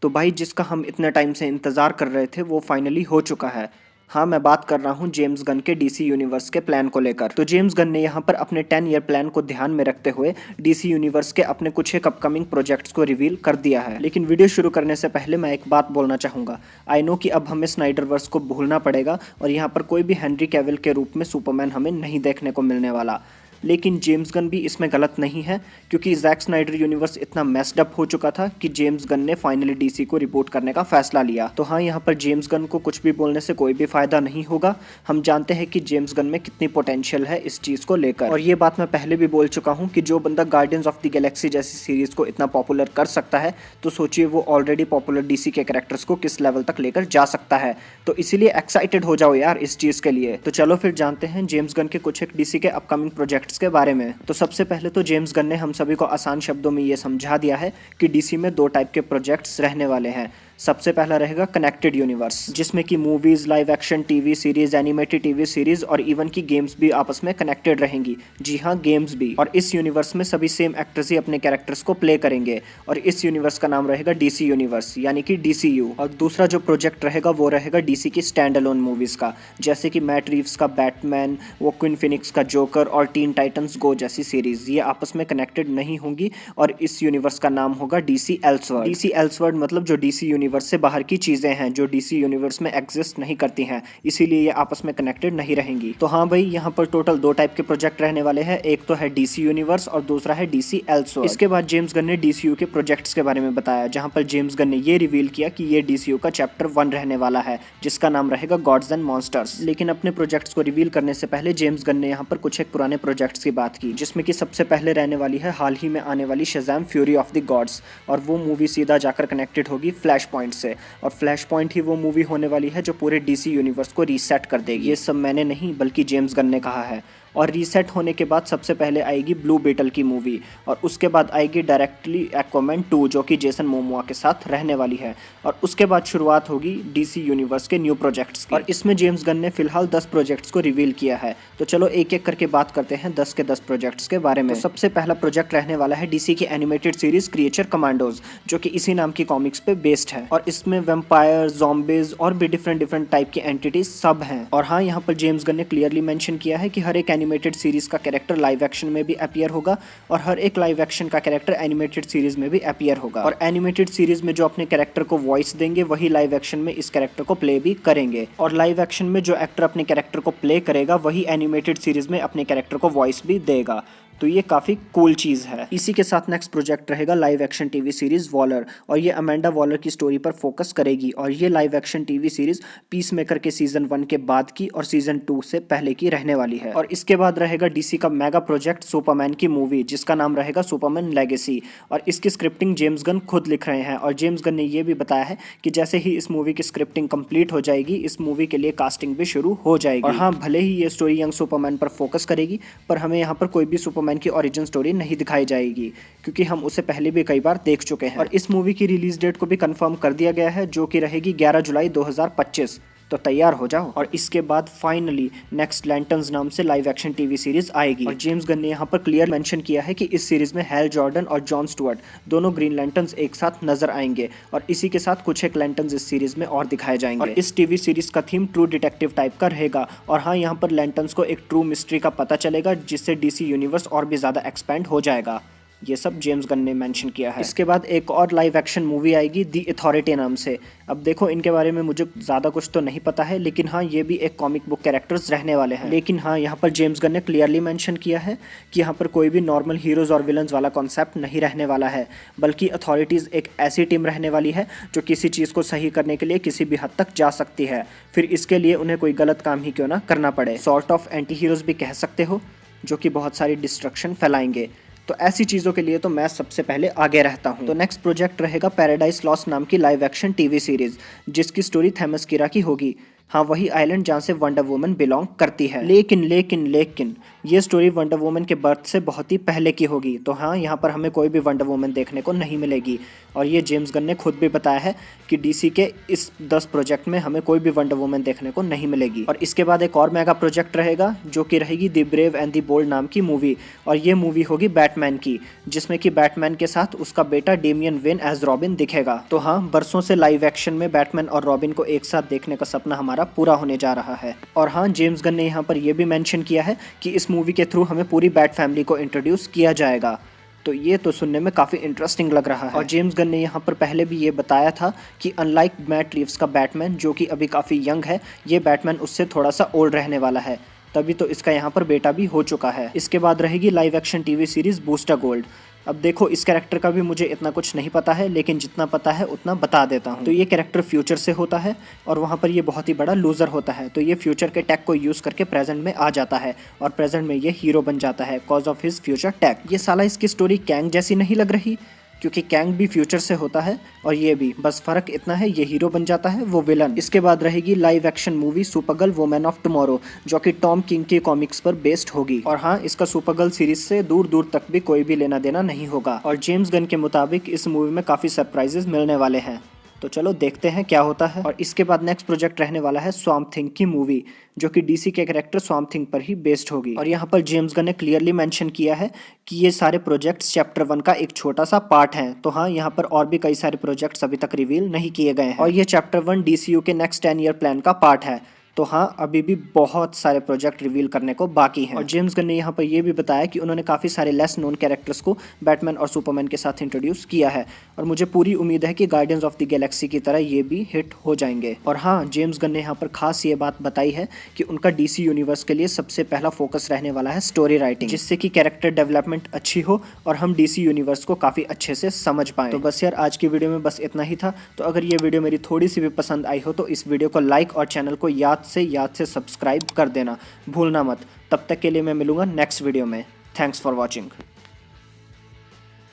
तो भाई जिसका हम इतने टाइम से इंतज़ार कर रहे थे वो फाइनली हो चुका है। हाँ, मैं बात कर रहा हूँ जेम्स गन के डीसी यूनिवर्स के प्लान को लेकर। तो जेम्स गन ने यहाँ पर अपने 10 ईयर प्लान को ध्यान में रखते हुए डीसी यूनिवर्स के अपने कुछ एक अपकमिंग प्रोजेक्ट्स को रिवील कर दिया है। लेकिन वीडियो शुरू करने से पहले मैं एक बात बोलना चाहूँगा। आई नो कि अब हमें स्नाइडरवर्स को भूलना पड़ेगा और यहाँ पर कोई भी हेनरी कैविल के रूप में सुपरमैन हमें नहीं देखने को मिलने वाला। लेकिन जेम्स गन भी इसमें गलत नहीं है, क्योंकि जैक स्नाइडर यूनिवर्स इतना मेस्ड अप हो चुका था कि जेम्स गन ने फाइनली डीसी को रिपोर्ट करने का फैसला लिया। तो हाँ, यहाँ पर जेम्स गन को कुछ भी बोलने से कोई भी फायदा नहीं होगा। हम जानते हैं कि जेम्स गन में कितनी पोटेंशियल है इस चीज़ को लेकर, और ये बात मैं पहले भी बोल चुका हूँ कि जो बंदा गार्डियंस ऑफ द गैलेक्सी जैसी सीरीज को इतना पॉपुलर कर सकता है, तो सोचिए वो ऑलरेडी पॉपुलर डीसी के कैरेक्टर्स को किस लेवल तक लेकर जा सकता है। तो इसीलिए एक्साइटेड हो जाओ यार इस चीज़ के लिए। तो चलो फिर जानते हैं जेम्स गन के कुछ एक डीसी के अपकमिंग प्रोजेक्ट्स के बारे में। तो सबसे पहले तो जेम्स गन ने हम सभी को आसान शब्दों में ये समझा दिया है कि डीसी में दो टाइप के प्रोजेक्ट्स रहने वाले हैं। सबसे पहला रहेगा कनेक्टेड यूनिवर्स, जिसमें कि movies, live action TV series, animated TV series और इवन की गेम्स भी आपस में कनेक्टेड रहेंगी। जी हाँ, गेम्स भी। और इस यूनिवर्स में सभी सेम एक्टर्स ही अपने कैरेक्टर्स को प्ले करेंगे और इस यूनिवर्स का नाम रहेगा डीसी यूनिवर्स, यानी कि डीसीयू। और दूसरा जो प्रोजेक्ट रहेगा वो रहेगा डीसी की स्टैंड अलोन मूवीज का, जैसे कि मैट रीव्स का बैटमैन, वोक्विन फिनिक्स का जोकर और टीन टाइटंस गो जैसी सीरीज। ये आपस में कनेक्टेड नहीं होंगी और इस यूनिवर्स का नाम होगा डीसी एल्सवर्ल्ड। डीसी एल्सवर्ल्ड मतलब जो डीसी यूनिवर्स से बाहर की चीजें हैं जो डीसी यूनिवर्स में एग्जिस्ट नहीं करती हैं, इसीलिए ये आपस में कनेक्टेड नहीं रहेंगी। तो हाँ भाई, यहाँ पर टोटल दो टाइप के प्रोजेक्ट रहने वाले हैं। एक तो है डीसी यूनिवर्स और दूसरा है डीसी एल्सवर्ल्ड। इसके बाद जेम्स गन ने डीसीयू के प्रोजेक्ट्स के बारे में बताया, जहां पर जेम्स गन ने ये रिवील किया कि ये डीसीयू का चैप्टर 1 रहने वाला है, जिसका नाम रहेगा गॉड्स एंड मॉन्स्टर्स। लेकिन अपने प्रोजेक्ट्स को रिवील करने से पहले जेम्स गन ने यहाँ पर कुछ एक पुराने प्रोजेक्ट्स की बात की, जिसमें कि सबसे पहले रहने वाली है हाल ही में आने वाली Shazam fury of the gods, और वो मूवी सीधा जाकर कनेक्टेड होगी फ्लैश पॉइंट से। और फ्लैश पॉइंट ही वो मूवी होने वाली है जो पूरे डीसी यूनिवर्स को रीसेट कर देगी। ये सब मैंने नहीं बल्कि जेम्स गन ने कहा है। और रीसेट होने के बाद सबसे पहले आएगी ब्लू बीटल की मूवी, और उसके बाद आएगी डायरेक्टली एक्वामैन 2 जो कि जेसन मोमोआ के साथ रहने वाली है। और उसके बाद शुरुआत होगी डीसी यूनिवर्स के न्यू प्रोजेक्ट्स की। और इसमें जेम्स गन ने फिलहाल 10 प्रोजेक्ट्स को रिवील किया है। तो चलो एक एक करके बात करते हैं 10 के 10 प्रोजेक्ट्स के बारे में। तो सबसे पहला प्रोजेक्ट रहने वाला है डीसी की एनिमेटेड सीरीज क्रिएचर कमांडोज, जो कि इसी नाम की कॉमिक्स पे बेस्ड है। और इसमें वेम्पायर, ज़ॉम्बीज और भी डिफरेंट टाइप की एंटिटीज सब हैं। और हाँ, यहाँ पर जेम्स गन ने क्लियरली मेंशन किया है कि हर एक एनिमेटेड सीरीज का कैरेक्टर लाइव एक्शन में भी अपीयर होगा और हर एक लाइव एक्शन का कैरेक्टर एनिमेटेड सीरीज में भी अपीयर होगा। और एनिमेटेड सीरीज में जो अपने कैरेक्टर को वॉइस देंगे वही लाइव एक्शन में इस कैरेक्टर को प्ले भी करेंगे, और लाइव एक्शन में जो एक्टर अपने कैरेक्टर को प्ले करेगा वही एनिमेटेड सीरीज में अपने कैरेक्टर को वॉइस भी देगा। तो ये काफ़ी कूल चीज़ है। इसी के साथ नेक्स्ट प्रोजेक्ट रहेगा live action TV series Waller, और ये अमेंडा वॉलर की स्टोरी पर फोकस करेगी। और ये live action TV series peace maker के सीजन 1 के बाद की और सीजन 2 से पहले की रहने वाली है। और इसके बाद रहेगा डीसी का मेगा प्रोजेक्ट सुपरमैन की मूवी, जिसका नाम रहेगा सुपरमैन लेगेसी। और इसकी स्क्रिप्टिंग जेम्स गन खुद लिख रहे हैं, और जेम्स गन ने यह भी बताया है कि जैसे ही इस मूवी की स्क्रिप्टिंग कंप्लीट हो जाएगी, इस मूवी के लिए कास्टिंग भी शुरू हो जाएगी। और हाँ, भले ही ये स्टोरी यंग सुपरमैन पर फोकस करेगी, पर हमें यहाँ पर कोई भी सुपरमैन की ओरिजिन स्टोरी नहीं दिखाई जाएगी, क्योंकि हम उसे पहले भी कई बार देख चुके हैं। और इस मूवी की रिलीज डेट को भी कंफर्म कर दिया गया है, जो कि रहेगी 11 जुलाई 2025। तो तैयार हो जाओ। और इसके बाद फाइनली नेक्स्ट लैंटर्न्स नाम से लाइव एक्शन टीवी सीरीज आएगी। और जेम्स गन ने यहाँ पर क्लियर मेंशन किया है कि इस सीरीज में हैल जॉर्डन और जॉन स्टुअर्ट दोनों ग्रीन लैंटर्न्स एक साथ नजर आएंगे, और इसी के साथ कुछ एक लैंटर्न्स इस सीरीज में और दिखाए जाएंगे। और इस टीवी सीरीज का थीम ट्रू डिटेक्टिव टाइप का रहेगा। और हाँ, यहाँ पर लैंटर्न्स को एक ट्रू मिस्ट्री का पता चलेगा, जिससे डीसी यूनिवर्स और भी ज्यादा एक्सपेंड हो जाएगा। ये सब जेम्स गन ने मेंशन किया है। इसके बाद एक और लाइव एक्शन मूवी आएगी दी अथॉरिटी नाम से। अब देखो, इनके बारे में मुझे ज़्यादा कुछ तो नहीं पता है, लेकिन हाँ, ये भी एक कॉमिक बुक कैरेक्टर्स रहने वाले हैं। लेकिन हाँ, यहाँ पर जेम्स गन ने क्लियरली मेंशन किया है कि यहाँ पर कोई भी नॉर्मल हीरोज़ और विलन्स वाला कॉन्सेप्ट नहीं रहने वाला है, बल्कि अथॉरिटीज़ एक ऐसी टीम रहने वाली है जो किसी चीज़ को सही करने के लिए किसी भी हद तक जा सकती है, फिर इसके लिए उन्हें कोई गलत काम ही क्यों ना करना पड़े। सॉर्ट ऑफ एंटी हीरोज़ भी कह सकते हो, जो कि बहुत सारी डिस्ट्रक्शन फैलाएंगे। तो ऐसी चीज़ों के लिए तो मैं सबसे पहले आगे रहता हूँ। तो नेक्स्ट प्रोजेक्ट रहेगा पैराडाइज लॉस्ट नाम की लाइव एक्शन टीवी सीरीज, जिसकी स्टोरी थेमस किरा की होगी। हाँ, वही आइलैंड जहाँ से वंडर वुमन बिलोंग करती है। लेकिन ये स्टोरी वंडर वुमन के बर्थ से बहुत ही पहले की होगी। तो हाँ, यहाँ पर हमें कोई भी वंडर वुमन देखने को नहीं मिलेगी। और ये जेम्स गन ने खुद भी बताया है कि डीसी के इस 10 प्रोजेक्ट में हमें कोई भी वंडर वुमन देखने को नहीं मिलेगी। और इसके बाद एक और मेगा प्रोजेक्ट रहेगा जो कि रहेगी the brave and the bold नाम की मूवी। और ये मूवी होगी बैटमैन की, जिसमें कि बैटमैन के साथ उसका बेटा डेमियन वेन एज रॉबिन दिखेगा। तो हाँ, बरसों से लाइव एक्शन में बैटमैन और रॉबिन को एक साथ देखने का सपना हमारा पूरा होने जा रहा है। और हाँ, जेम्स गन ने यहाँ पर यह भी मेंशन किया है कि इस मूवी के थ्रू हमें पूरी बैट फैमिली को इंट्रोड्यूस किया जाएगा। तो ये तो सुनने में काफ़ी इंटरेस्टिंग लग रहा है। और जेम्स गन ने यहाँ पर पहले भी ये बताया था कि अनलाइक मैट रीव्स का बैटमैन, जो कि अभी काफ़ी यंग है, ये बैटमैन उससे थोड़ा सा ओल्ड रहने वाला है। तभी तो इसका यहाँ पर बेटा भी हो चुका है। इसके बाद रहेगी live action TV series booster gold. अब देखो, इस कैरेक्टर का भी मुझे इतना कुछ नहीं पता है, लेकिन जितना पता है उतना बता देता हूँ। तो ये कैरेक्टर फ्यूचर से होता है और वहाँ पर ये बहुत ही बड़ा लूजर होता है। तो ये फ्यूचर के टैग को यूज़ करके प्रेजेंट में आ जाता है और प्रेजेंट में ये हीरो बन जाता है cause of his future tag. ये साला इसकी स्टोरी कैंग जैसी नहीं लग रही, क्योंकि कैंग भी फ्यूचर से होता है और ये भी, बस फर्क इतना है ये हीरो बन जाता है, वो विलन। इसके बाद रहेगी live action movie Supergirl women of tomorrow, जो कि टॉम किंग के कॉमिक्स पर बेस्ड होगी। और हाँ, इसका सुपरगर्ल सीरीज से दूर दूर तक भी कोई भी लेना देना नहीं होगा। और जेम्स गन के मुताबिक इस मूवी में काफ़ी सरप्राइजेस मिलने वाले हैं। तो चलो देखते हैं क्या होता है। और इसके बाद नेक्स्ट प्रोजेक्ट रहने वाला है स्वैम्प थिंग की मूवी, जो कि डीसी के कैरेक्टर स्वैम्प थिंग पर ही बेस्ड होगी। और यहाँ पर जेम्स गन ने क्लियरली मेंशन किया है कि ये सारे प्रोजेक्ट्स चैप्टर 1 का एक छोटा सा पार्ट है। तो हाँ, यहाँ पर और भी कई सारे प्रोजेक्ट्स अभी तक रिवील नहीं किए गए हैं और ये चैप्टर 1 डीसीयू के नेक्स्ट 10 ईयर प्लान का पार्ट है। तो हाँ, अभी भी बहुत सारे प्रोजेक्ट रिवील करने को बाकी हैं। और जेम्स गन ने यहाँ पर यह भी बताया कि उन्होंने काफ़ी सारे लेस नोन कैरेक्टर्स को बैटमैन और सुपरमैन के साथ इंट्रोड्यूस किया है और मुझे पूरी उम्मीद है कि गार्डियंस ऑफ द गैलेक्सी की तरह ये भी हिट हो जाएंगे। और हाँ, जेम्स गन ने यहाँ पर खास ये बात बताई है कि उनका डीसी यूनिवर्स के लिए सबसे पहला फोकस रहने वाला है स्टोरी राइटिंग, जिससे कि कैरेक्टर डेवलपमेंट अच्छी हो और हम डीसी यूनिवर्स को काफ़ी अच्छे से समझ पाएं। तो बस यार, आज की वीडियो में बस इतना ही था। तो अगर ये वीडियो मेरी थोड़ी सी भी पसंद आई हो तो इस वीडियो को लाइक और चैनल को याद से सब्सक्राइब कर देना भूलना मत। तब तक के लिए मैं मिलूंगा नेक्स्ट वीडियो में। Thanks for watching.